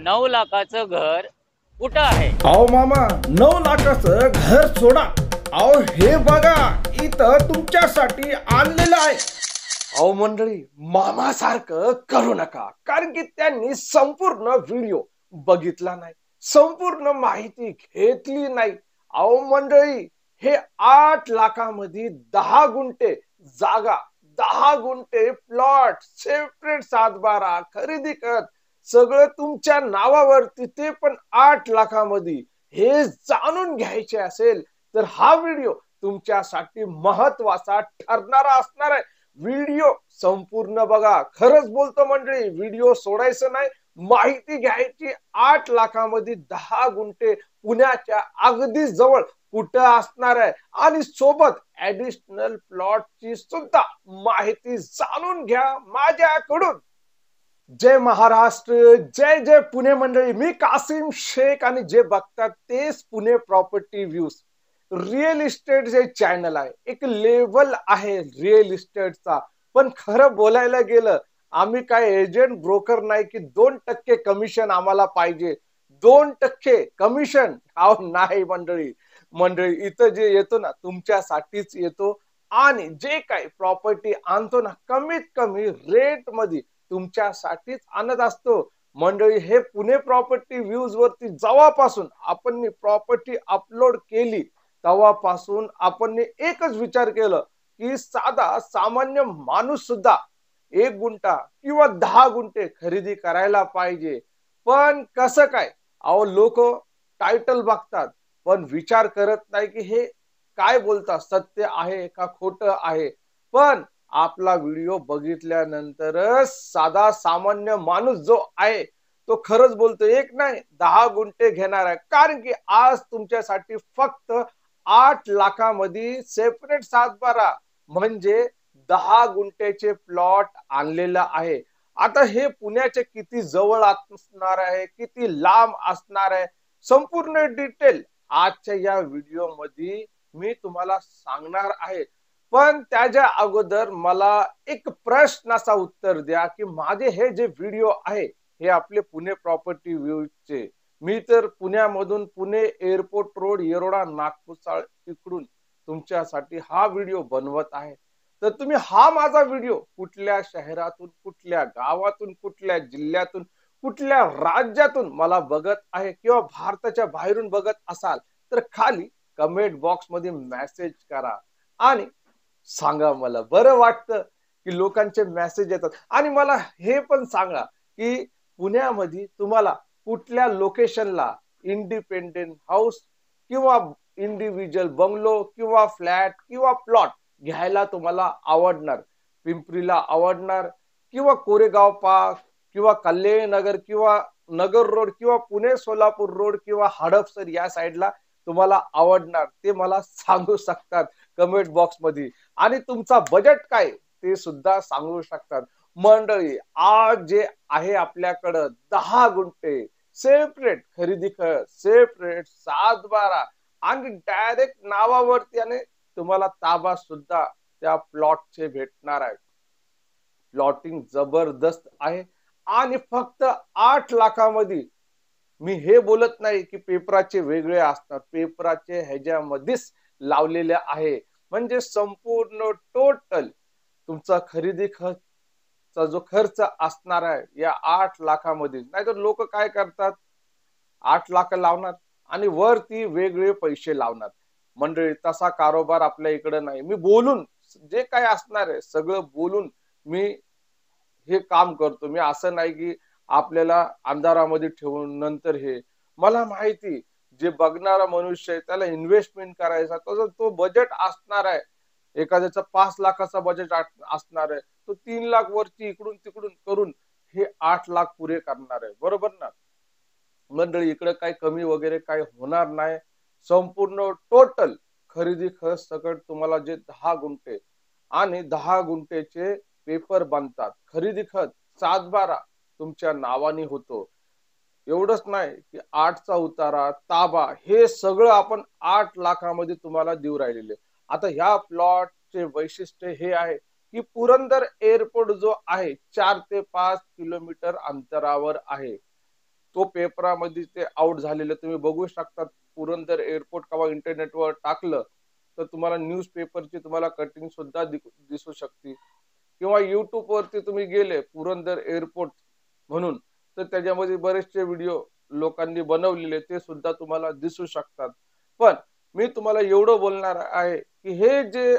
9 लाखाचं घर कुठं आहे? अहो मामा, 9 लाखाचं घर सोडा. अहो हे बघा, इथं तुमच्यासाठी आणलेलं आहे. अहो मंडळी, मामासारखं करू नका, कारण की त्यांनी संपूर्ण व्हिडिओ बघितला नाही, संपूर्ण माहिती घेतली नाही. अहो मंडळी, हे 8 लाखामध्ये 10 गुंठे जागा, 10 गुंठे प्लॉट, सेपरेट 7-12 खरेदी करत, सगळं तुमच्या नावावरती, ते पण 8 लाखामध्ये. हे जाणून घ्यायचे असेल तर हा व्हिडिओ तुमच्यासाठी महत्वाचा ठरणारा असणार आहे. व्हिडिओ संपूर्ण बघा. खरंच बोलतो मंडळी, व्हिडिओ सोडायचं नाही, माहिती घ्यायची. 8 लाखामध्ये 10 गुंठे पुण्याच्या अगदी जवळ कुठं असणार आहे, आणि सोबत ऍडिशनल प्लॉटची सुद्धा माहिती जाणून घ्या माझ्याकडून. जय महाराष्ट्र, जय जय पुणे मंडळी. मी कासिम शेख, आणि जे बघतात तेच Pune property views real estate जे चॅनल आहे. एक लेवल आहे रिअल इस्टेटचा, पण खरं बोलायला गेलं, आम्ही काय एजंट ब्रोकर नाही की 2% कमिशन आम्हाला पाहिजे. 2% कमिशन नाही मंडळी. मंडळी, इथं जे येतो ना, तुमच्यासाठीच येतो, आणि जे काही प्रॉपर्टी आणतो ना, कमीत कमी रेट मध्ये तुमच्यासाठीच आणत असतो. मंडळी, हे पुणे प्रॉपर्टी व्ह्यूज वरती जेव्हापासून आपण प्रॉपर्टी अपलोड केली, तेव्हापासून आपण एकच विचार केलं की साधा सामान्य माणूस सुद्धा 1 गुंठा किंवा 10 गुंठे खरेदी करायला पाहिजे. पण कसं काय, अहो लोक टायटल बघतात पण विचार करत नाही की हे काय बोलतात, सत्य आहे का खोटं आहे. पण आपला व्हिडिओ बघितल्यानंतरच साधा सामान्य माणूस जो आहे तो खरंच बोलतो, एक नाही 10 गुंठे घेणार आहे. कारण की आज तुमच्यासाठी फक्त 8 लाखामध्ये सेपरेट 7-12 म्हणजे 10 गुंठ्याचे प्लॉट आणलेला आहे. आता हे पुण्याचे किती जवळ असणार आहे, किती लांब असणार आहे, संपूर्ण डिटेल आजच्या या व्हिडिओ मध्ये मी तुम्हाला सांगणार आहे. पण त्याच्या अगोदर मला एक प्रश्नाचा उत्तर द्या की माझे हे जे व्हिडिओ आहे हे आपले पुणे प्रॉपर्टी व्ह्यूजचे, मी तर पुण्यामधून पुणे एअरपोर्ट रोड, येरोडा, नागपूर इकडून तुमच्यासाठी हा व्हिडिओ बनवत आहे. तर तुम्ही हा माझा व्हिडिओ कुठल्या शहरातून, कुठल्या गावातून, कुठल्या जिल्ह्यातून, कुठल्या राज्यातून मला बघत आहे, किंवा भारताच्या बाहेरून बघत असाल, तर खाली कमेंट बॉक्स मध्ये मेसेज करा आणि सांगा. मला बरं वाटतं की लोकांचे मेसेज येतात. आणि मला हे पण सांगा की पुण्यामध्ये तुम्हाला कुठल्या लोकेशनला इंडिपेंडेंट हाऊस किंवा इंडिव्हिज्युअल बंगलो किंवा फ्लॅट किंवा प्लॉट घ्यायला तुम्हाला आवडणार. पिंपरीला आवडणार, किंवा कोरेगाव पार्क, किंवा कल्याण नगर, किंवा नगर रोड, किंवा पुणे सोलापूर रोड, किंवा हडपसर या साईडला तुम्हाला आवडणार, ते मला सांगू शकतात कमेंट बॉक्स मध्ये. आणि तुमचा बजेट काय ते सुद्धा सांगू शकतात. मंडळी, आज जे आहे आपल्याकडं 10 गुंठे सेपरेट खरेदी कर, सेपरेट 7-12, आणि डायरेक्ट नावावरती, आणि तुम्हाला ताबा सुद्धा त्या प्लॉटचे भेटणार आहे. प्लॉटिंग जबरदस्त आहे, आणि फक्त 8 लाखामध्ये. मी हे बोलत नाही की पेपराचे वेगळे असतात, पेपराचे ह्याच्यामध्येच लावलेले आहे. म्हणजे संपूर्ण टोटल तुमचा खरेदी खर्चचा जो खर्च असणार आहे या 8 लाखामध्ये. नाहीतर लोक काय करतात, 8 लाख लावणार आणि वरती वेगळे पैसे लावणार. मंडळी, तसा कारोबार आपल्या इकडे नाही. मी बोलून जे काय असणार आहे सगळं बोलून मी हे काम करतो. मी असं नाही की आपल्याला अंधारामध्ये ठेवून नंतर हे, मला माहिती जे बघणारा मनुष्य आहे त्याला इन्व्हेस्टमेंट करायचा, तो बजेट असणार आहे. एखाद्याचा 5 लाखाचा बजेट असणार आहे, तो 3 लाख वरती इकडून तिकडून करून हे 8 लाख पुरे करणार आहे. बरोबर ना मंडळी? इकडे काही कमी वगैरे काही होणार नाही. संपूर्ण टोटल खरेदी खर्च सकट तुम्हाला जे 10 गुंठे आणि 10 गुंठेचे पेपर बनतात, खरेदी खत 7-12 तुमच्या नावाने होतो. एवढंच नाही की 8चा उतारा, ताबा, हे सगळं आपण 8 लाखामध्ये तुम्हाला देऊ राहिलेले. आता ह्या प्लॉटचे वैशिष्ट्य हे आहे की पुरंदर एअरपोर्ट जो आहे 4 ते 5 किलोमीटर अंतरावर आहे. तो पेपरामध्ये ते आउट झालेलं तुम्ही बघू शकता. पुरंदर एअरपोर्ट किंवा इंटरनेटवर टाकलं तर तुम्हाला न्यूज पेपरची तुम्हाला कटिंग सुद्धा दिसू शकते. किंवा युट्यूब वरती तुम्ही गेले पुरंदर एअरपोर्ट म्हणून तर त्याच्यामध्ये बरेचसे व्हिडिओ लोकांनी बनवलेले ते सुद्धा तुम्हाला दिसू शकतात. पण मी तुम्हाला एवढं बोलणार आहे की हे जे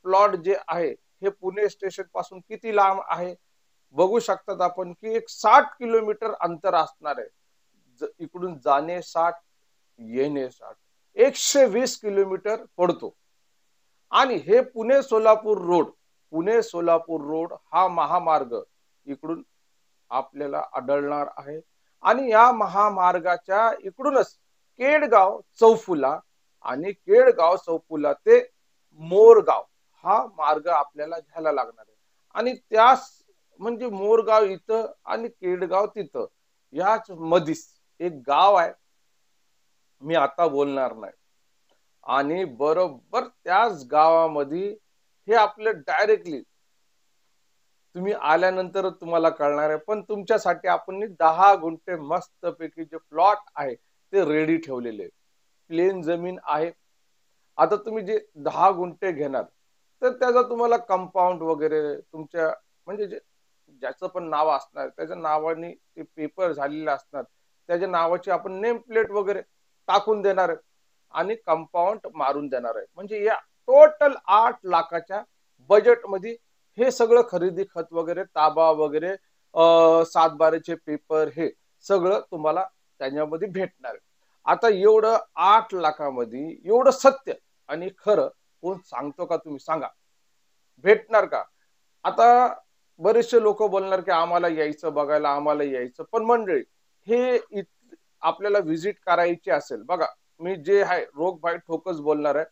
प्लॉट जे आहे हे पुणे स्टेशन पासून किती लांब आहे बघू शकतात आपण की एक 60 किलोमीटर अंतर असणार आहे. इकडून जाणे 60 येणे 60 120 किलोमीटर पडतो. आणि हे पुणे सोलापूर रोड हा महामार्ग इकडून आपल्याला आढळणार आहे. आणि या महामार्गाच्या इकडूनच केडगाव चौफुला आणि केडगाव चौफुला ते मोरगाव हा मार्ग आपल्याला घ्यायला लागणार आहे. आणि त्यास म्हणजे मोरगाव इथं आणि केडगाव तिथं याच मधीच एक गाव आहे, मी आता बोलणार नाही. आणि बरोबर त्याच गावामध्ये हे आपलं डायरेक्टली तुम्ही आल्यानंतर तुम्हाला कळणार आहे. पण तुमच्यासाठी आपण 10 गुंठे मस्तपैकी जे प्लॉट आहे ते रेडी ठेवलेले. प्लेन जमीन आहे. आता तुम्ही जे 10 गुंठे घेणार तर त्याचा तुम्हाला कंपाऊंड वगैरे तुमच्या म्हणजे जे ज्याचं पण नाव असणार त्याच्या नावाने ते पेपर झालेले असणार त्याच्या नावाची आपण नेम प्लेट वगैरे टाकून देणार आहे आणि कंपाऊंड मारून देणार आहे. म्हणजे या टोटल 8 लाखाच्या बजेट मध्ये हे सगळं खरेदी खत वगैरे ताबा वगैरे 7/12चे पेपर हे सगळं तुम्हाला त्याच्यामध्ये भेटणार आहे. आता एवढं 8 लाखामध्ये एवढं सत्य आणि खरं कोण सांगतो का तुम्ही सांगा, भेटणार का? आता बरेचसे लोक बोलणार की आम्हाला यायचं बघायला आम्हाला यायचं. पण मंडळी हे आपल्याला व्हिजिट करायची असेल बघा मी जे आहे रोग बाय ठोकच बोलणार आहे.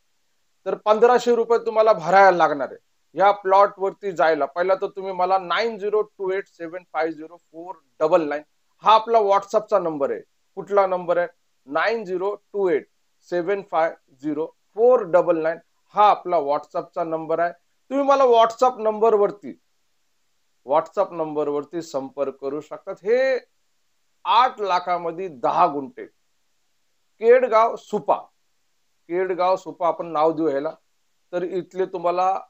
तर 1500 रुपये तुम्हाला भरायला लागणार आहे या प्लॉट वरती जायला. पहिला तर तुम्ही मला 9028750499 हा आपला व्हॉट्सअपचा नंबर आहे. कुठला नंबर आहे? 9028750499 हा आपला व्हॉट्सअपचा नंबर आहे. तुम्ही मला व्हॉट्सअप नंबरवरती संपर्क करू शकतात. हे 8 लाखामध्ये 10 गुंठे केडगाव सुपा आपण नाव देऊ ह्याला. तर इथले तुम्हाला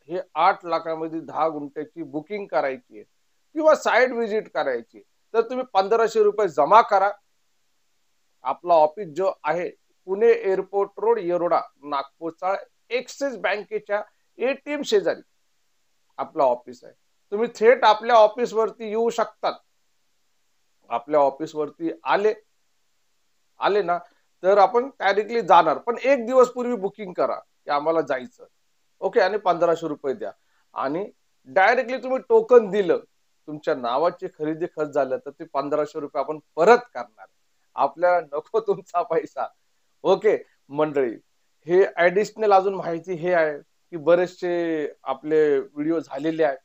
हे 8 लाखामध्ये 10 गुंठ्याची बुकिंग करायची आहे किंवा साइट व्हिजिट करायची तर तुम्ही 1500 रुपये जमा करा. आपला ऑफिस जो आहे पुणे एअरपोर्ट रोड येरोडा नागपूरचा एक्सिस बँकेच्या एटीएम शेजारी आपला ऑफिस आहे. तुम्ही थेट आपल्या ऑफिस वरती येऊ शकतात. आपल्या ऑफिस वरती आले ना तर आपण डायरेक्टली जाणार. पण एक दिवस पूर्वी बुकिंग करा की आम्हाला जायचं. ओके. आणि 1500 रुपये द्या आणि डायरेक्टली तुम्ही टोकन दिलं तुमच्या नावाची खरेदी खत झालं तर ते 1500 रुपये आपण परत करणार. आपल्याला नको तुमचा पैसा. ओके मंडळी, हे ऍडिशनल अजून माहिती हे आहे की बरेचसे आपले व्हिडिओ झालेले आहेत.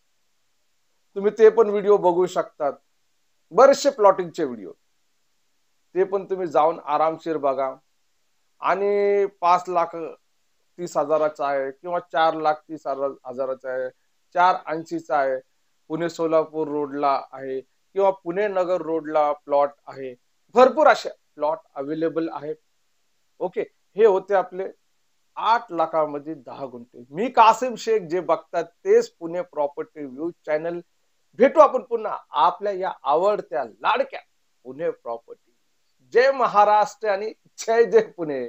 तुम्ही ते पण व्हिडिओ बघू शकतात. बरेचसे प्लॉटिंगचे व्हिडिओ ते पण तुम्ही जाऊन आरामशीर बघा. आणि 5,30,000चा आहे किंवा 4,30,000चा आहे, 480चा आहे, पुणे सोलापूर रोडला आहे किंवा पुणे नगर रोडला प्लॉट आहे. भरपूर असे प्लॉट अवेलेबल आहेत. ओके. हे होते आपले 8 लाखामध्ये 10 गुंठे. मी कासिम शेख. जे बघतात तेच पुणे प्रॉपर्टी व्ह्यूज चॅनल. भेटू आपण पुन्हा आपल्या या आवडत्या लाडक्या पुणे प्रॉपर्टी. जय महाराष्ट्र आणि जय जय पुणे.